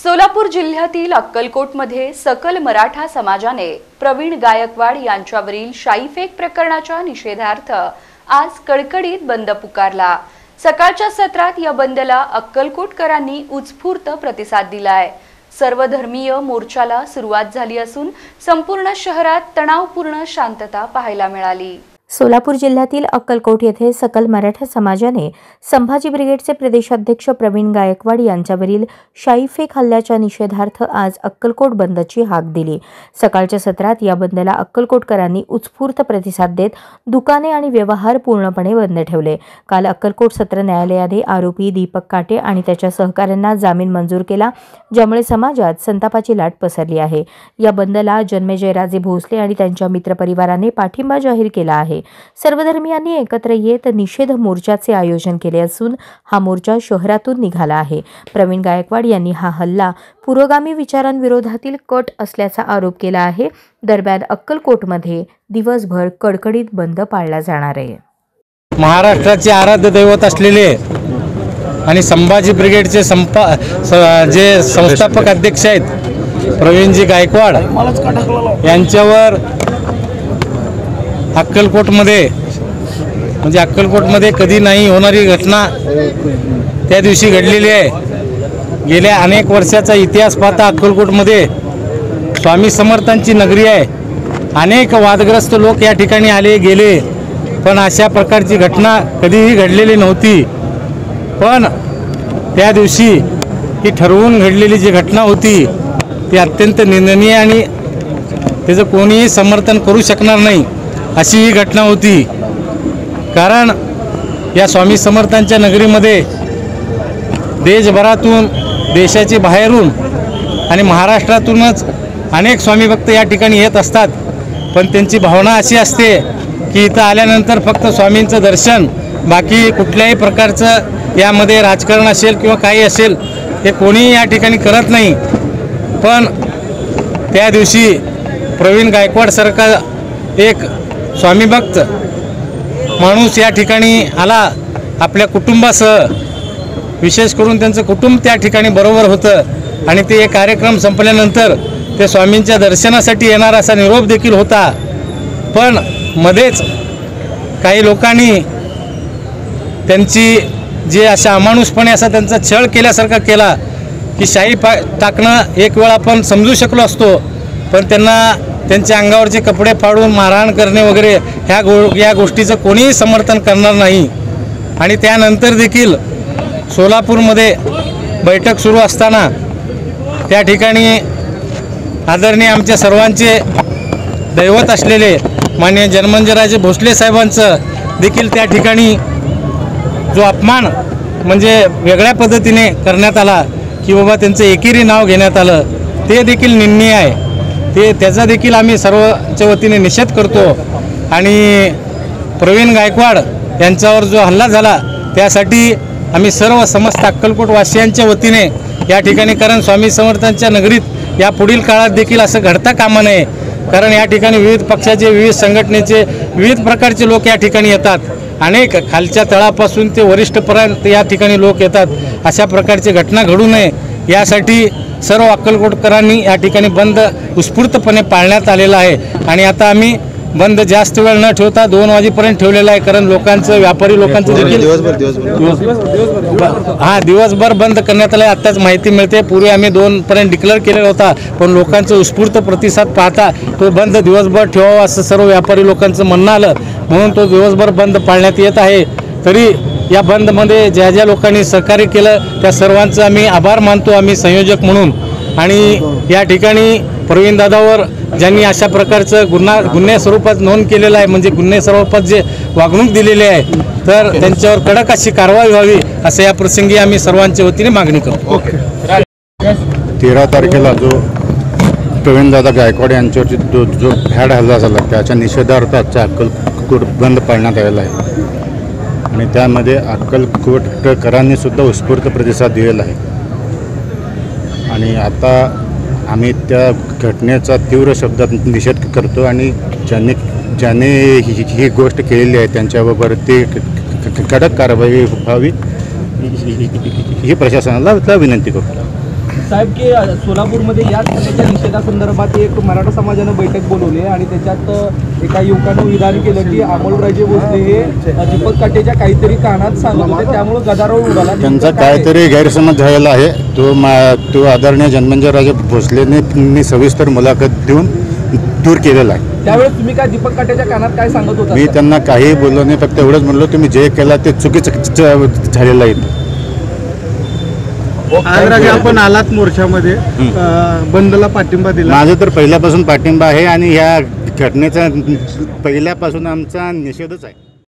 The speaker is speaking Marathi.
सोलापूर जिल्ह्यातील अक्कलकोटमध्ये सकल मराठा समाजाने प्रवीण गायकवाड यांच्यावरील शाईफेक प्रकरणाच्या निषेधार्थ आज कडकडीत बंद पुकारला। सकाळच्या सत्रात या बंदला अक्कलकोटकरांनी उत्स्फूर्त प्रतिसाद दिलाय। सर्वधर्मीय मोर्चाला सुरुवात झाली असून संपूर्ण शहरात तणावपूर्ण शांतता पाहायला मिळाली। सोलापूर जिल्ह्यातील अक्कलकोट येथे सकल मराठा समाजाने संभाजी ब्रिगेडचे प्रदेशाध्यक्ष प्रवीण गायकवाड यांच्यावरील शाईफेक हल्ल्याच्या निषेधार्थ आज अक्कलकोट बंदची हाक दिली। सकाळच्या सत्रात या बंदला अक्कलकोटकरांनी उत्स्फूर्त प्रतिसाद देत दुकाने आणि व्यवहार पूर्णपणे बंद ठेवले। काल अक्कलकोट सत्र न्यायालयाने आरोपी दीपक काटे आणि त्याच्या सहकाऱ्यांना जामीन मंजूर केला, ज्यामुळे समाजात संतापाची लाट पसरली आहे। या बंदला जन्मेजयराजे भोसले आणि त्यांच्या मित्रपरिवाराने पाठिंबा जाहीर केला आहे। सर्वधर्मीयांनी एकत्र येत निषेध मोर्चाचे आयोजन केले असून हा मोर्चा शहरातून निघाला आहे। प्रवीण गायकवाड यांनी हा हल्ला पुरोगामी विचारांविरोधातील कट असल्याचा आरोप केला आहे। दरम्यान अक्कलकोटमध्ये दिवसभर कडकडीत बंद पाळला जाणार आहे। महाराष्ट्राचे आराध्य दैवत असलेले आणि संभाजी ब्रिगेडचे जे संस्थापक अध्यक्ष आहेत प्रवीणजी गायकवाड यांच्यावर अक्कलकोटमध्ये कधी नाही होणारी घटना त्या दिवशी घडलेली आहे। गेल्या अनेक वर्षाचा इतिहास पाहता अक्कलकोटमध्ये स्वामी समर्थांची नगरी आहे। अनेक वादग्रस्त लोक या ठिकाणी आले गेले, पण अशा प्रकारची घटना कधीही घडलेली नव्हती। पण त्या दिवशी ही ठरवून घडलेली जी घटना होती ती अत्यंत निंदनीय आणि त्याचं कोणीही समर्थन करू शकणार नाही अशी ही घटना होती। कारण या स्वामी समर्थांच्या नगरीमध्ये देशभरातून, देशाच्या बाहेरून आणि महाराष्ट्रातूनच अनेक स्वामी भक्त या ठिकाणी येत असतात। पण त्यांची भावना अशी असते की इथं आल्यानंतर फक्त स्वामींचं दर्शन, बाकी कुठल्याही प्रकारचं यामध्ये राजकारण असेल किंवा काही असेल हे कोणीही या ठिकाणी करत नाही। पण त्या दिवशी प्रवीण गायकवाड सारखा एक स्वामी भक्त माणूस या ठिकाणी आला आपल्या कुटुंबासह, विशेष करून त्यांचं कुटुंब त्या ठिकाणी बरोबर होतं आणि ते कार्यक्रम संपल्यानंतर ते स्वामींच्या दर्शनासाठी येणार असा निरोप देखील होता। पण मध्येच काही लोकांनी त्यांची जे अशा अमानुषपणे असा त्यांचा छळ केल्यासारखा केला की शाई टाकणं एक वेळ आपण समजू शकलो असतो, पण त्यांना त्यांच्या अंगावरचे कपडे फाडून मारहाण करणे वगैरे ह्या गोष्टीचं कोणीही समर्थन करणार नाही। आणि त्यानंतर देखील सोलापूरमध्ये बैठक सुरू असताना त्या ठिकाणी आदरणीय आमच्या सर्वांचे दैवत असलेले माननीय जन्मेजयराजे भोसले साहेबांचं देखील त्या ठिकाणी जो अपमान म्हणजे वेगळ्या पद्धतीने करण्यात आला की बाबा त्यांचं एकेरी नाव घेण्यात आलं, ते देखील निंदनीय आहे। त्याचा देखील आम्ही सर्वच्या वतीने निषेध करतो। आणि प्रवीण गायकवाड यांच्यावर जो हल्ला झाला त्यासाठी आम्ही सर्व समस्त अक्कलकोटवासियांच्या वतीने या ठिकाणी, कारण स्वामी समर्थांच्या नगरीत या पुढील काळात देखील असं घडता कामा नये, कारण या ठिकाणी विविध पक्षाचे, विविध संघटनेचे, विविध प्रकारचे लोक या ठिकाणी येतात। अनेक खालच्या तळापासून ते वरिष्ठपर्यंत या ठिकाणी लोक येतात। अशा प्रकारची घटना घडू नये यासाठी सर्व अक्कलकोटकरांनी या ठिकाणी बंद उत्स्फूर्तपणे पाळण्यात आलेला आहे। आणि आता आम्ही बंद जास्त वेळ न ठेवता 2 वाजेपर्यंत ठेवलेला आहे, कारण लोकांचं, व्यापारी लोकांचं देखील दिवसभर बंद करण्यात आलं आहे। आत्ताच माहिती मिळते, पूर्वी आम्ही 2 पर्यंत डिक्लेअर केलेला होता, पण लोकांचं उत्स्फूर्त प्रतिसाद पाहता तो बंद दिवसभर ठेवावा असं सर्व व्यापारी लोकांचं म्हणणं आलं, म्हणून तो दिवसभर बंद पाळण्यात येत आहे। तरी या बंदमध्ये ज्या ज्या लोकांनी सहकार्य केलं त्या सर्वांचं आम्ही आभार मानतो, आम्ही संयोजक म्हणून। आणि या ठिकाणी प्रवीण दादावर ज्यांनी अशा प्रकारचं गुन्हे स्वरूपात नोंद केलेलं आहे, म्हणजे गुन्हे स्वरूपात जे वागणूक दिलेली आहे, तर त्यांच्यावर कडक अशी कारवाई व्हावी असं या प्रसंगी आम्ही सर्वांच्या वतीने मागणी करतो। 13 तारखेला जो प्रवीण दादा गायकवाड यांच्यावरती जो भ्याड हल्ला झाला त्याच्या निषेधार्थ आजचा अक्कलकोट बंद पाळण्यात आलेला आहे। आणि त्यामध्ये अक्कलकोटकरांनी सुद्धा उत्स्फूर्त प्रतिसाद दिलेला आहे। आणि आता आम्ही त्या घटनेचा तीव्र शब्दात निषेध करतो आणि ज्यांनी ही गोष्ट केलेली आहे त्यांच्यावरती कडक कारवाई व्हावी ही प्रशासनाला विनंती करतो। साहेब की सोलापूरमध्ये याच हल्ल्याच्या निषेधासंदर्भात एक मराठा समाजानं बैठक बोलवली आहे आणि त्याच्यात एका युवकानं विधान केलं की अमोलराजे भोसले हे दीपक काटेच्या काहीतरी कानात सांगत होते, त्यामुळे गदारोळ उडाला. त्यांचा काहीतरी गैरसमज झालेला आहे. तो आदरणीय जन्मेजयराजे भोसलेंनी सविस्तर मुलाखत देऊन दूर केलेला आहे. त्यावेळेस तुम्ही काय दीपक काटेच्या कानात काय सांगत होता? मी त्यांना काही बोललो नाही, फक्त एवढंच म्हणलो तुम्ही जे केलं ते चुकीचं झालेलं आहे. आज राजे आपण आलात मोर्चामध्ये बंदला पाठिंबा दिला. माझं तर पहिल्यापासून पाठिंबा आहे आणि ह्या घटनेचा पहिल्यापासून आमचा निषेधच आहे.